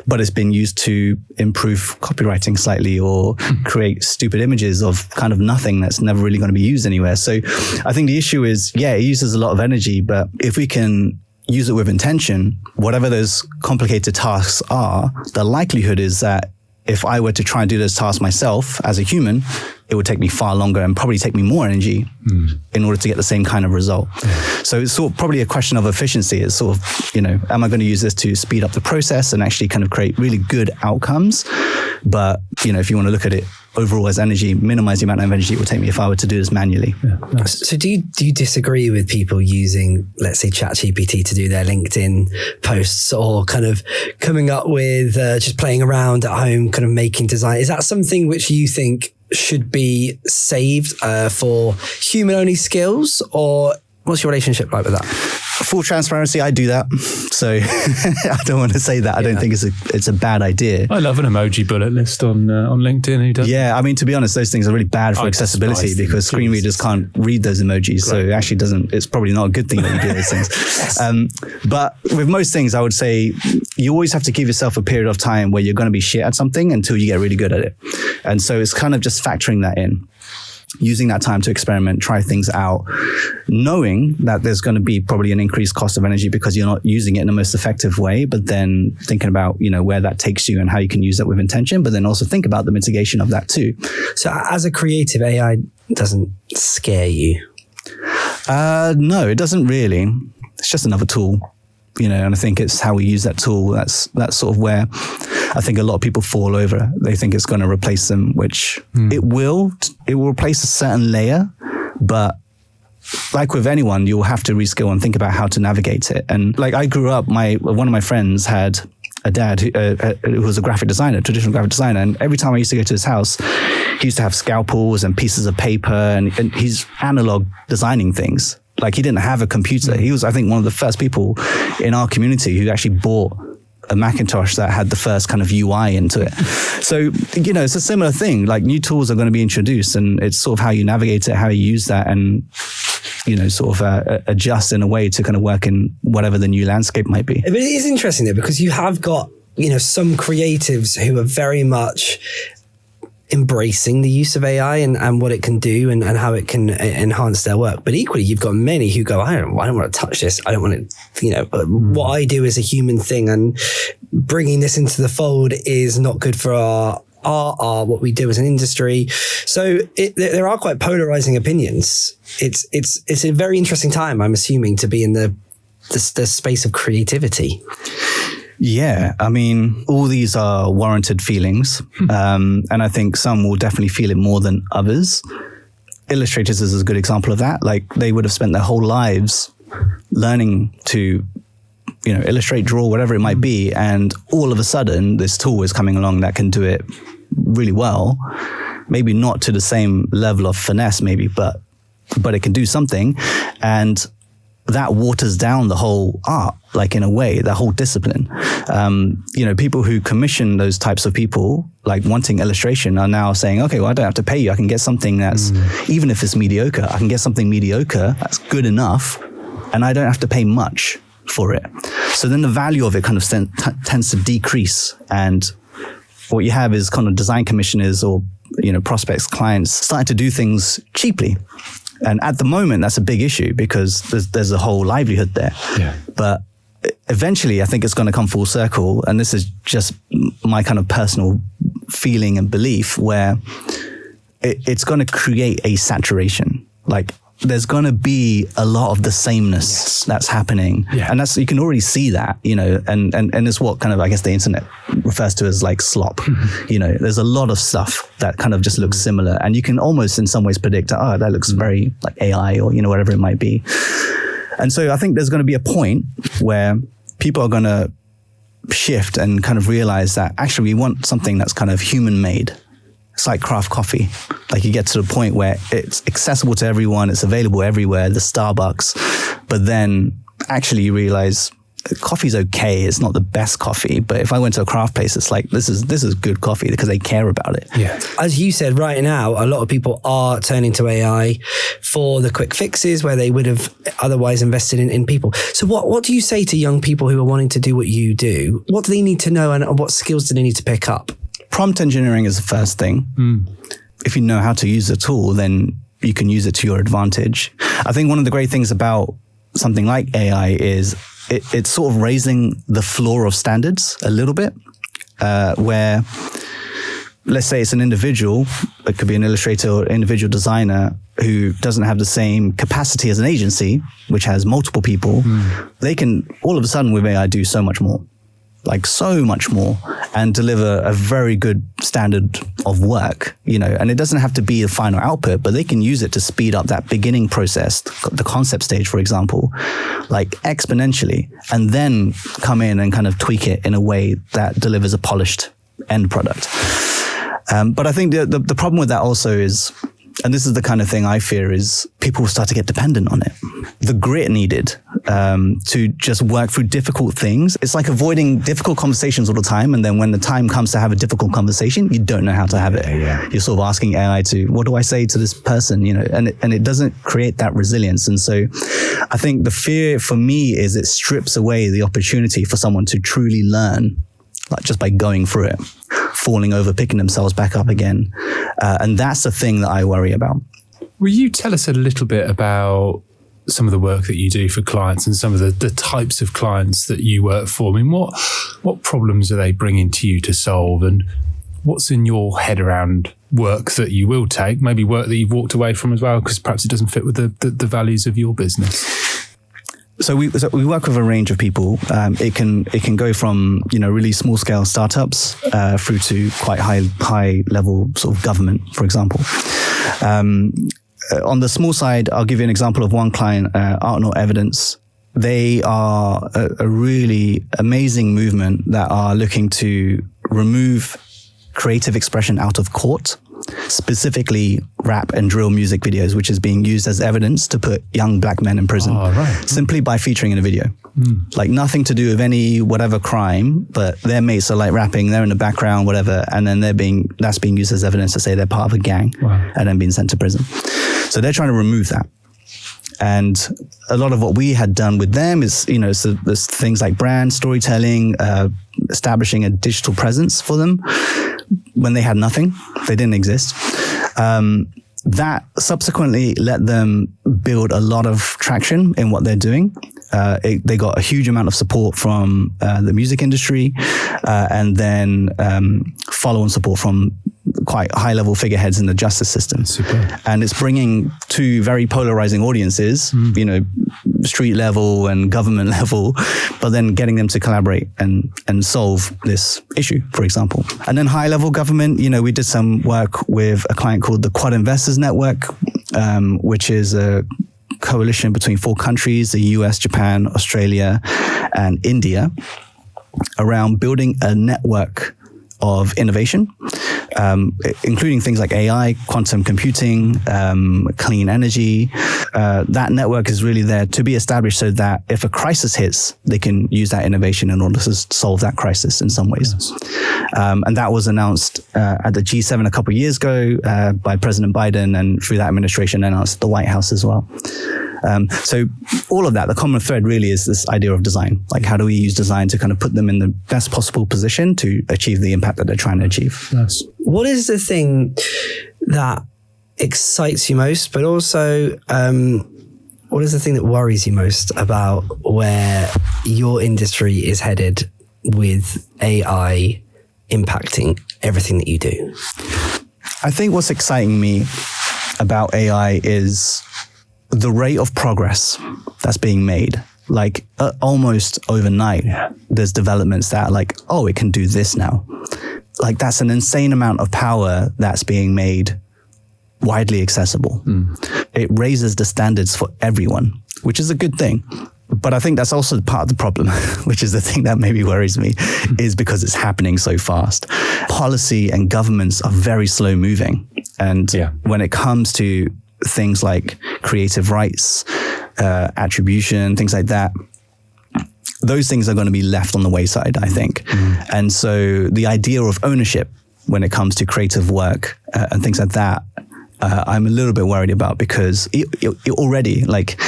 but it's been used to improve copywriting slightly or create stupid images of kind of nothing that's never really going to be used anywhere. So I think the issue is, it uses a lot of energy, but if we can use it with intention, whatever those complicated tasks are, the likelihood is that if I were to try and do those tasks myself as a human, it would take me far longer and probably take me more energy in order to get the same kind of result. So it's sort of probably a question of efficiency. It's sort of, you know, am I going to use this to speed up the process and actually kind of create really good outcomes? But, you know, if you want to look at it overall as energy, minimize the amount of energy it would take me if I were to do this manually. So do you disagree with people using, let's say, ChatGPT to do their LinkedIn posts, or kind of coming up with just playing around at home, kind of making design? Is that something which you think should be saved for human-only skills, or what's your relationship like with that? Full transparency, I do that. So I don't want to say that. I don't think it's a bad idea. I love an emoji bullet list on LinkedIn. Who does? Yeah, I mean, to be honest, those things are really bad for accessibility because screen readers can't read those emojis. So it actually it's probably not a good thing that you do those things. But with most things, I would say you always have to give yourself a period of time where you're going to be shit at something until you get really good at it. And so it's kind of just factoring that in. Using that time to experiment, try things out, knowing that there's going to be probably an increased cost of energy because you're not using it in the most effective way, but then thinking about, you know, where that takes you and how you can use that with intention, but then also think about the mitigation of that too. So as a creative, AI doesn't scare you? No, it doesn't really. It's just another tool, you know, and I think it's how we use that tool. That's sort of where I think a lot of people fall over. They think it's going to replace them, which it will replace a certain layer, but like with anyone, you'll have to reskill and think about how to navigate it. And like I grew up, one of my friends had a dad who was a graphic designer, traditional graphic designer. And every time I used to go to his house, he used to have scalpels and pieces of paper, and he's analog designing things. Like, he didn't have a computer. He was, I think, one of the first people in our community who actually bought a Macintosh that had the first kind of UI into it. So, you know, it's a similar thing. Like, new tools are going to be introduced, and it's sort of how you navigate it, how you use that, and, you know, sort of adjust in a way to kind of work in whatever the new landscape might be. But it is interesting though, because you have got, you know, some creatives who are very much embracing the use of AI and what it can do and how it can enhance their work. But equally, you've got many who go, I don't want to touch this. I don't want to, you know, what I do is a human thing, and bringing this into the fold is not good for our what we do as an industry. So there are quite polarizing opinions. It's a very interesting time, I'm assuming, to be in the space of creativity. Yeah, I mean, all these are warranted feelings. And I think some will definitely feel it more than others. Illustrators is a good example of that. Like, they would have spent their whole lives learning to, you know, illustrate, draw, whatever it might be. And all of a sudden, this tool is coming along that can do it really well. Maybe not to the same level of finesse, maybe, but it can do something. And that waters down the whole art, like, in a way, the whole discipline. You know, people who commission those types of people, like wanting illustration, are now saying, okay, well, I don't have to pay you. I can get something that's, even if it's mediocre, I can get something mediocre that's good enough, and I don't have to pay much for it. So then the value of it kind of tends to decrease. And what you have is kind of design commissioners or, you know, prospects, clients starting to do things cheaply. And at the moment, that's a big issue because there's a whole livelihood there. Yeah. But eventually, I think it's going to come full circle. And this is just my kind of personal feeling and belief, where it's going to create a saturation. Like, there's going to be a lot of the sameness that's happening. Yeah. And that's, you can already see that, you know, and it's what kind of, I guess, the internet refers to as like slop. You know, there's a lot of stuff that kind of just looks similar, and you can almost in some ways predict, oh, that looks very like AI, or, you know, whatever it might be. And so I think there's going to be a point where people are going to shift and kind of realize that actually we want something that's kind of human made. It's like craft coffee. Like, you get to the point where it's accessible to everyone, it's available everywhere, the Starbucks, but then actually you realize coffee's okay. It's not the best coffee, but if I went to a craft place, it's like, this is good coffee because they care about it. Yeah. As you said, right now, a lot of people are turning to AI for the quick fixes where they would have otherwise invested in people. So what do you say to young people who are wanting to do what you do? What do they need to know, and what skills do they need to pick up? Prompt engineering is the first thing. If you know how to use the tool, then you can use it to your advantage. I think one of the great things about something like AI is it's sort of raising the floor of standards a little bit, where, let's say it's an individual, it could be an illustrator or individual designer who doesn't have the same capacity as an agency, which has multiple people. They can all of a sudden with AI do so much more. Like, so much more, and deliver a very good standard of work, you know, and it doesn't have to be the final output, but they can use it to speed up that beginning process, the concept stage, for example, like exponentially, and then come in and kind of tweak it in a way that delivers a polished end product. But I think the problem with that also is, and this is the kind of thing I fear, is people will start to get dependent on it. The grit needed to just work through difficult things. It's like avoiding difficult conversations all the time. And then when the time comes to have a difficult conversation, you don't know how to have it. Yeah. You're sort of asking AI to, what do I say to this person? You know, and it doesn't create that resilience. And so I think the fear for me is it strips away the opportunity for someone to truly learn, like just by going through it, falling over, picking themselves back up again. And that's the thing that I worry about. Will you tell us a little bit about some of the work that you do for clients and some of the types of clients that you work for? I mean, what problems are they bringing to you to solve, and what's in your head around work that you will take, maybe work that you've walked away from as well, because perhaps it doesn't fit with the values of your business? So we work with a range of people. It can go from, you know, really small scale startups through to quite high level sort of government, for example. On the small side, I'll give you an example of one client, Art Not Evidence. they are a really amazing movement that are looking to remove creative expression out of court, specifically rap and drill music videos, which is being used as evidence to put young black men in prison simply by featuring in a video. Like nothing to do with any whatever crime, but their mates are like rapping, they're in the background, whatever, and then that's being used as evidence to say they're part of a gang and then being sent to prison. So they're trying to remove that. And a lot of what we had done with them is, so there's things like brand storytelling, establishing a digital presence for them when they had nothing, they didn't exist. That subsequently let them build a lot of traction in what they're doing. They got a huge amount of support from the music industry, and then follow-on support from quite high-level figureheads in the justice system. Super. And it's bringing two very polarizing audiences, street level and government level, but then getting them to collaborate and solve this issue, for example. And then high-level government, we did some work with a client called the Quad Investors Network, which is a coalition between 4 countries, the US, Japan, Australia, and India, around building a network of innovation, including things like AI, quantum computing, clean energy. That network is really there to be established so that if a crisis hits, they can use that innovation in order to solve that crisis in some ways. And that was announced at the G7 a couple of years ago by President Biden, and through that administration announced at the White House as well. So all of that, the common thread really is this idea of design. Like, how do we use design to kind of put them in the best possible position to achieve the impact that they're trying to achieve? Nice. What is the thing that excites you most, but also what is the thing that worries you most about where your industry is headed with AI impacting everything that you do? I think what's exciting me about AI is the rate of progress that's being made. Like almost overnight, there's developments that are like, oh, it can do this now. Like that's an insane amount of power that's being made widely accessible. It raises the standards for everyone, which is a good thing. But I think that's also part of the problem, which is the thing that maybe worries me, is because it's happening so fast. Policy and governments are very slow moving. And when it comes to things like creative rights, attribution, things like that, those things are going to be left on the wayside, I think. And so the idea of ownership when it comes to creative work and things like that, I'm a little bit worried about, because it already, like,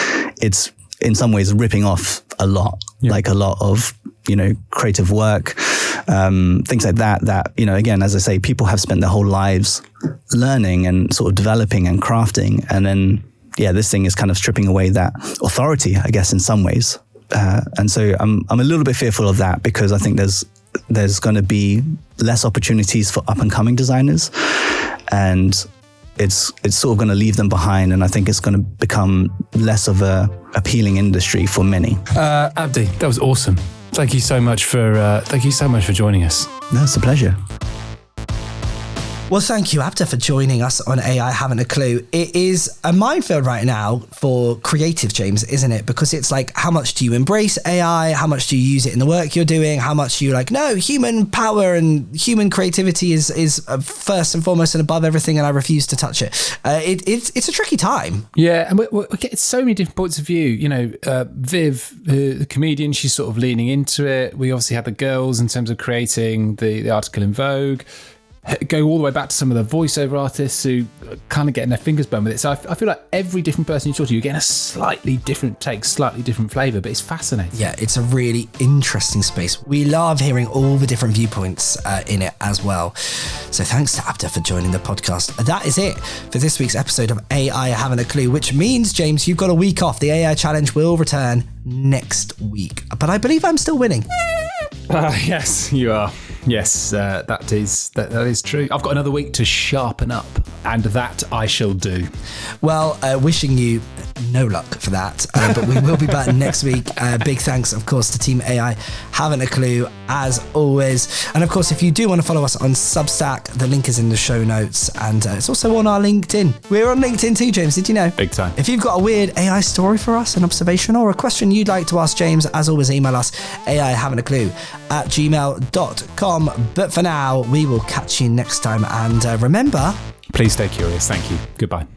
it's in some ways ripping off a lot, like a lot of, creative work, things like that, again, as I say, people have spent their whole lives learning and sort of developing and crafting. And then, this thing is kind of stripping away that authority, I guess, in some ways. And so I'm a little bit fearful of that, because I think there's going to be less opportunities for up and coming designers, and it's sort of going to leave them behind. And I think it's going to become less of a appealing industry for many. Abdi, that was awesome. Thank you so much for joining us. No, it's a pleasure. Well, thank you, Abda, for joining us on AI Haven't a Clue. It is a minefield right now for creative, James, isn't it? Because it's like, how much do you embrace AI? How much do you use it in the work you're doing? How much do you like, no, human power and human creativity is first and foremost and above everything, and I refuse to touch it. It's a tricky time. Yeah, and we're getting so many different points of view. Viv, the comedian, she's sort of leaning into it. We obviously had the girls in terms of creating the article in Vogue. Go all the way back to some of the voiceover artists who are kind of getting their fingers burned with it. So I feel like every different person you talk to, you're getting a slightly different take, slightly different flavour, but it's fascinating. Yeah, it's a really interesting space. We love hearing all the different viewpoints in it as well. So thanks to Abda for joining the podcast. That is it for this week's episode of AI Haven't a Clue, which means, James, you've got a week off. The AI challenge will return next week. But I believe I'm still winning. Yes, you are. Yes, that is true. I've got another week to sharpen up, and that I shall do. Well, wishing you no luck for that. But we will be back next week. Big thanks, of course, to Team AI Haven't a Clue, as always. And of course, if you do want to follow us on Substack, the link is in the show notes, and it's also on our LinkedIn. We're on LinkedIn too, James. Did you know? Big time. If you've got a weird AI story for us, an observation, or a question you'd like to ask James, as always, email us aihaven'taclue@gmail.com. But for now, we will catch you next time. And remember, please stay curious. Thank you. Goodbye.